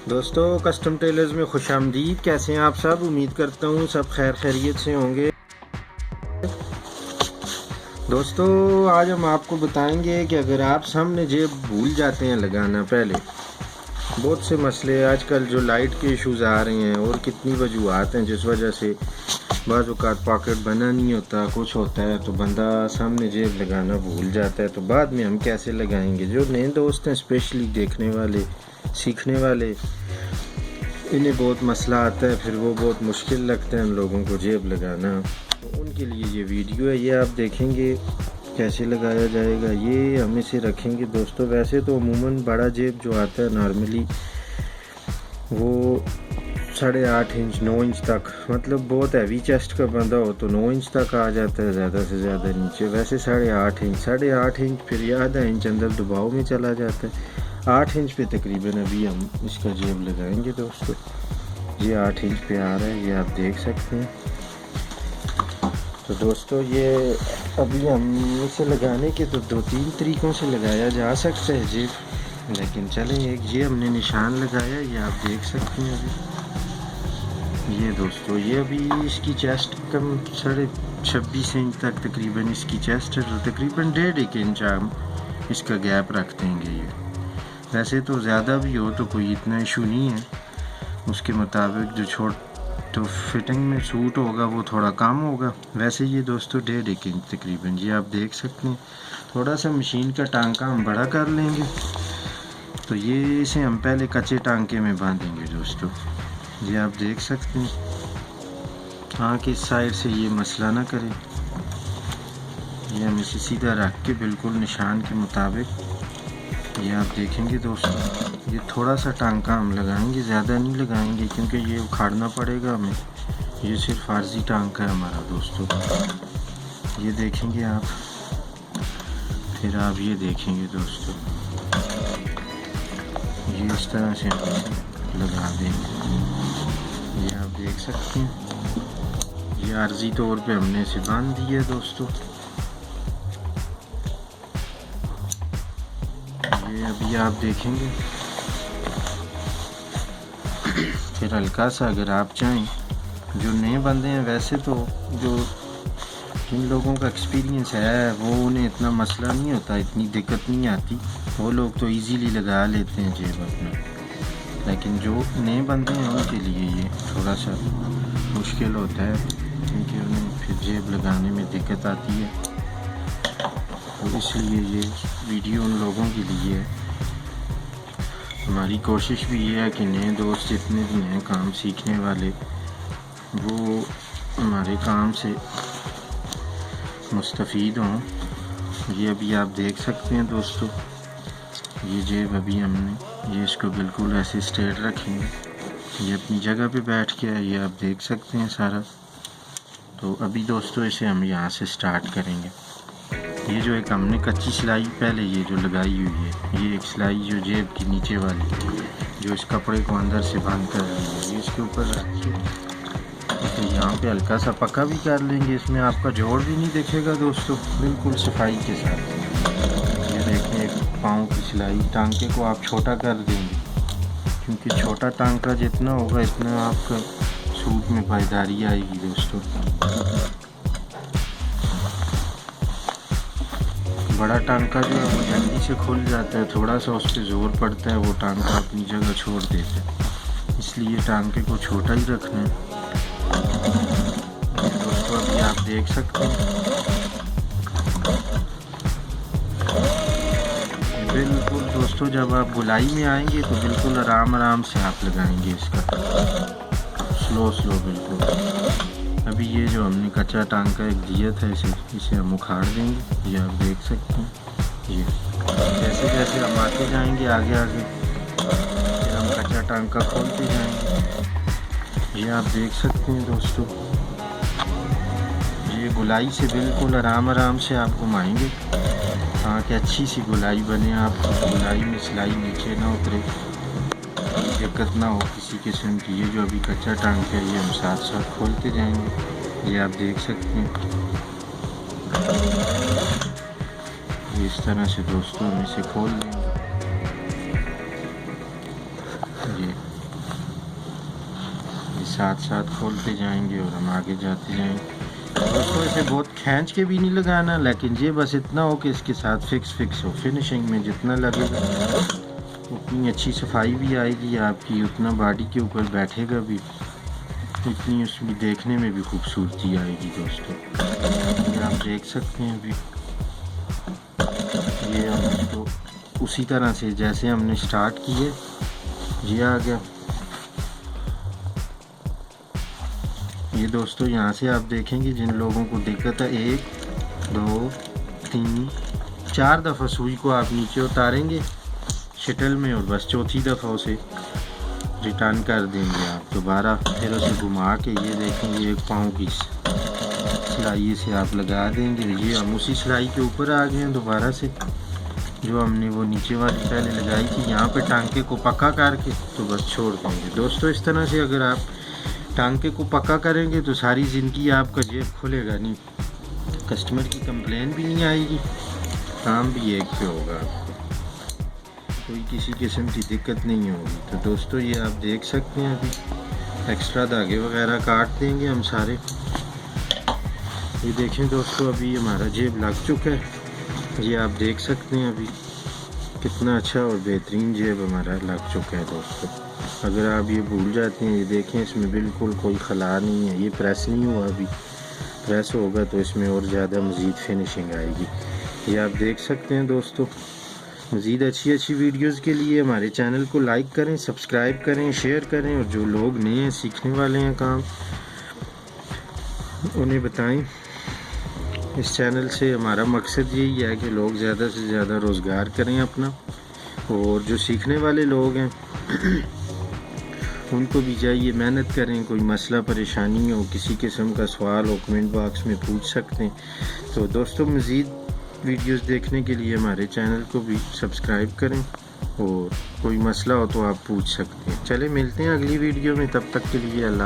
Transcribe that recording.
दोस्तों custom tailors में खुशामदीद। कैसे हैं आप सब? उम्मीद करता हूँ सब खैर खैरियत से होंगे। दोस्तों आज हम आपको बताएंगे कि अगर आप सामने जेब भूल जाते हैं लगाना, पहले बहुत से मसले आजकल जो लाइट के इश्यूज़ आ रहे हैं और कितनी वजूहत हैं जिस वजह से बाज़ औक़ात पॉकेट बना नहीं होता, कुछ होता है तो बंदा सामने जेब लगाना भूल जाता है। तो बाद में हम कैसे लगाएंगे? जो नए दोस्त हैं, स्पेशली देखने वाले, सीखने वाले, इन्हें बहुत मसला आता है, फिर वो बहुत मुश्किल लगता है हम लोगों को जेब लगाना। तो उनके लिए ये वीडियो है, ये आप देखेंगे कैसे लगाया जाएगा। ये हम इसे रखेंगे दोस्तों। वैसे तो अमूमन बड़ा जेब जो आता है नॉर्मली वो 8.5 इंच 9 इंच तक, मतलब बहुत हैवी चेस्ट का बंदा हो तो 9 इंच तक आ जाता है ज़्यादा से ज़्यादा नीचे। वैसे 8.5 इंच फिर ये आधा इंच अंदर दबाव में चला जाता है। 8 इंच पे तकरीबन अभी हम इसका जेब लगाएंगे दोस्तों। ये 8 इंच पे आ रहा है, ये आप देख सकते हैं। तो दोस्तों ये अभी हम इसे लगाने के तो 2-3 तरीक़ों से लगाया जा सकता है जेब, लेकिन चलें एक ये हमने निशान लगाया, ये आप देख सकते हैं। अभी ये दोस्तों ये अभी इसकी चेस्ट कम 26.5 इंच तक तकरीबन इसकी चेस्ट है, तो तकरीबन 1.5 इंच हम इसका गैप रख देंगे। ये वैसे तो ज़्यादा भी हो तो कोई इतना इशू नहीं है, उसके मुताबिक जो तो फिटिंग में सूट होगा वो थोड़ा कम होगा। वैसे ये दोस्तों 1.5 इंच तकरीबन, ये आप देख सकते हैं। थोड़ा सा मशीन का टांका हम बड़ा कर लेंगे, तो ये इसे हम पहले कच्चे टांके में बांधेंगे दोस्तों। ये आप देख सकते हैं। हाँ कि इस साइड से ये मसला ना करे। ये हम इसे सीधा रख के बिल्कुल निशान के मुताबिक, ये आप देखेंगे दोस्तों। ये थोड़ा सा टांका हम लगाएंगे, ज़्यादा नहीं लगाएंगे क्योंकि ये उखाड़ना पड़ेगा हमें। ये सिर्फ आर्जी टांका है हमारा दोस्तों। ये देखेंगे आप, फिर आप ये देखेंगे दोस्तों। ये इस तरह से लगा देंगे, ये आप देख सकते हैं। ये आर्जी तौर पे हमने इसे बांध दिया दोस्तों। ये अभी आप देखेंगे। फिर हल्का सा अगर आप चाहें, जो नए बंदे हैं, वैसे तो जो जिन लोगों का एक्सपीरियंस है वो उन्हें इतना मसला नहीं होता, इतनी दिक्कत नहीं आती, वो लोग तो इजीली लगा लेते हैं जेब अपना। लेकिन जो नए बंदे हैं उनके लिए ये थोड़ा सा मुश्किल होता है, क्योंकि उन्हें फिर जेब लगाने में दिक्कत आती है। तो इसलिए ये वीडियो उन लोगों के लिए है। हमारी कोशिश भी ये है कि नए दोस्त जितने भी हैं काम सीखने वाले, वो हमारे काम से मुस्तफ़ीद हों। ये अभी आप देख सकते हैं दोस्तों। ये जेब अभी हमने ये इसको बिल्कुल ऐसे स्ट्रेट रखेंगे, ये अपनी जगह पे बैठ गया है, ये आप देख सकते हैं सारा। तो अभी दोस्तों इसे हम यहाँ से स्टार्ट करेंगे। ये जो एक हमने कच्ची सिलाई पहले ये जो लगाई हुई है, ये एक सिलाई जो जेब की नीचे वाली जो इस कपड़े को अंदर से बांध कर रही है, ये इसके ऊपर रखिए। तो यहाँ पे हल्का सा पक्का भी कर लेंगे, इसमें आपका जोड़ भी नहीं दिखेगा दोस्तों, बिल्कुल सफाई के साथ। ये देखें, एक पाँव की सिलाई, टांके को आप छोटा कर देंगे, क्योंकि छोटा टांका जितना होगा इतना आपका सूट में पायदारी आएगी दोस्तों। बड़ा टांका जो है वो जल्दी से खुल जाता है, थोड़ा सा उस पर ज़ोर पड़ता है, वो टांका अपनी जगह छोड़ देता है, इसलिए टांके को छोटा ही रखना है दोस्तों। अभी आप देख सकते हैं बिल्कुल दोस्तों। जब आप गुलाई में आएंगे तो बिल्कुल आराम से आप लगाएंगे इसका, स्लो बिल्कुल। अभी ये जो हमने कच्चा टांका एक दिया था, इसे हम उखाड़ देंगे, ये आप देख सकते हैं। ये जैसे जैसे हम आते जाएंगे आगे फिर हम कच्चा टांका खोलते जाएंगे, ये आप देख सकते हैं दोस्तों। ये गुलाई से बिल्कुल आराम से आप घुमाएंगे ताकि अच्छी सी गुलाई बने, आप गुलाई में सिलाई नीचे ना उतरे, दिक्कत ना हो किसी किस्म की। ये जो अभी कच्चा टांका है ये हम साथ साथ खोलते जाएंगे, ये आप देख सकते हैं। इस तरह से दोस्तों हम इसे खोल लेंगे। साथ साथ खोलते जाएंगे और हम आगे जाते जाएंगे। दोस्तों इसे बहुत खींच के भी नहीं लगाना, लेकिन ये बस इतना हो कि इसके साथ फिक्स हो। फिनिशिंग में जितना लगेगा उतनी अच्छी सफाई भी आएगी आपकी, उतना बॉडी के ऊपर बैठेगा भी, इतनी उसमें देखने में भी खूबसूरती आएगी। दोस्तों ये आप देख सकते हैं अभी ये हम तो उसी तरह से जैसे हमने स्टार्ट किए ये आ गया। ये दोस्तों यहाँ से आप देखेंगे जिन लोगों को दिक्कत है 1 2 3 4 दफ़ा सुई को आप नीचे उतारेंगे शटल में और बस चौथी दफ़ा उसे रिटर्न कर देंगे आप दोबारा, फिर उसे घुमा के ये देखेंगे 1 पाँव की सिलाई से आप लगा देंगे। ये हम उसी सिलाई के ऊपर आ गए हैं दोबारा से, जो हमने वो नीचे वाली पहले लगाई थी। यहाँ पे टांके को पक्का करके तो बस छोड़ देंगे। दोस्तों इस तरह से अगर आप टांके को पक्का करेंगे तो सारी ज़िंदगी आपका जेब खुलेगा नहीं, कस्टमर की कंप्लेन भी नहीं आएगी, काम भी एक पे होगा, कोई किसी किस्म की दिक्कत नहीं होगी। तो दोस्तों ये आप देख सकते हैं अभी एक्स्ट्रा धागे वगैरह काट देंगे हम सारे। ये देखें दोस्तों अभी हमारा जेब लग चुका है, ये आप देख सकते हैं अभी कितना अच्छा और बेहतरीन जेब हमारा लग चुका है। दोस्तों अगर आप ये भूल जाते हैं, ये देखें इसमें बिल्कुल कोई खला नहीं है, ये प्रेस नहीं हुआ, अभी प्रेस होगा तो इसमें और ज़्यादा मज़ीद फिनिशिंग आएगी। ये आप देख सकते हैं दोस्तों। मज़ीद अच्छी वीडियोज़ के लिए हमारे चैनल को लाइक करें, सब्सक्राइब करें, शेयर करें, और जो लोग नए हैं सीखने वाले हैं काम उन्हें बताएं। इस चैनल से हमारा मकसद यही है कि लोग ज़्यादा से ज़्यादा रोज़गार करें अपना, और जो सीखने वाले लोग हैं उनको भी चाहिए मेहनत करें। कोई मसला परेशानी हो, किसी किस्म का सवाल हो, कमेंट बॉक्स में पूछ सकते हैं। तो दोस्तों मज़ीद वीडियोस देखने के लिए हमारे चैनल को भी सब्सक्राइब करें, और कोई मसला हो तो आप पूछ सकते हैं। चले मिलते हैं अगली वीडियो में, तब तक के लिए अल्लाह।